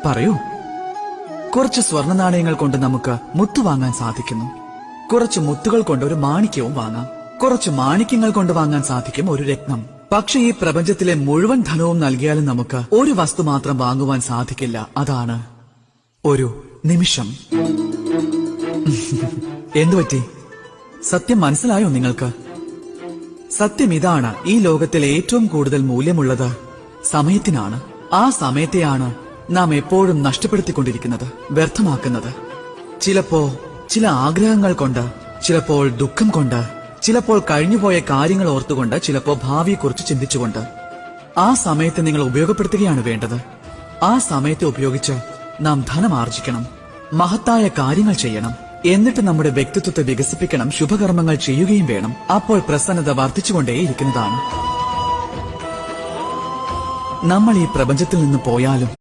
പറയൂ. കുറച്ച് സ്വർണ്ണ നാണയങ്ങൾ കൊണ്ട് നമുക്ക് മുത്തു വാങ്ങാൻ സാധിക്കുന്നു. കുറച്ച് മുത്തുകൾ കൊണ്ട് ഒരു മാണിക്യവും വാങ്ങാം. കുറച്ച് മാണിക്യങ്ങൾ കൊണ്ട് വാങ്ങാൻ സാധിക്കും ഒരു രത്നം. പക്ഷെ ഈ പ്രപഞ്ചത്തിലെ മുഴുവൻ ധനവും നൽകിയാലും നമുക്ക് ഒരു വസ്തു മാത്രം വാങ്ങുവാൻ സാധിക്കില്ല. അതാണ് ഒരു നിമിഷം. എന്തുപറ്റി? സത്യം മനസ്സിലായോ നിങ്ങൾക്ക്? സത്യം ഇതാണ്, ഈ ലോകത്തിൽ ഏറ്റവും കൂടുതൽ മൂല്യമുള്ളത് സമയത്തിനാണ്. ആ സമയത്തെയാണ് നാം എപ്പോഴും നഷ്ടപ്പെടുത്തിക്കൊണ്ടിരിക്കുന്നത്, വ്യർത്ഥമാക്കുന്നത്. ചിലപ്പോ ചില ആഗ്രഹങ്ങൾ കൊണ്ട്, ചിലപ്പോൾ ദുഃഖം കൊണ്ട്, ചിലപ്പോൾ കഴിഞ്ഞുപോയ കാര്യങ്ങൾ ഓർത്തുകൊണ്ട്, ചിലപ്പോ ഭാവിയെക്കുറിച്ച് ചിന്തിച്ചുകൊണ്ട്. ആ സമയത്ത് നിങ്ങൾ ഉപയോഗപ്പെടുത്തുകയാണ് വേണ്ടത്. ആ സമയത്തെ ഉപയോഗിച്ച് നാം ധനം ആർജിക്കണം, മഹത്തായ കാര്യങ്ങൾ ചെയ്യണം. എന്നിട്ട് നമ്മുടെ വ്യക്തിത്വത്തെ വികസിപ്പിക്കണം, ശുഭകർമ്മങ്ങൾ ചെയ്യുകയും വേണം. അപ്പോൾ പ്രസന്നത വർദ്ധിച്ചുകൊണ്ടേയിരിക്കുന്നതാണ്. നമ്മൾ ഈ പ്രപഞ്ചത്തിൽ നിന്ന് പോയാലും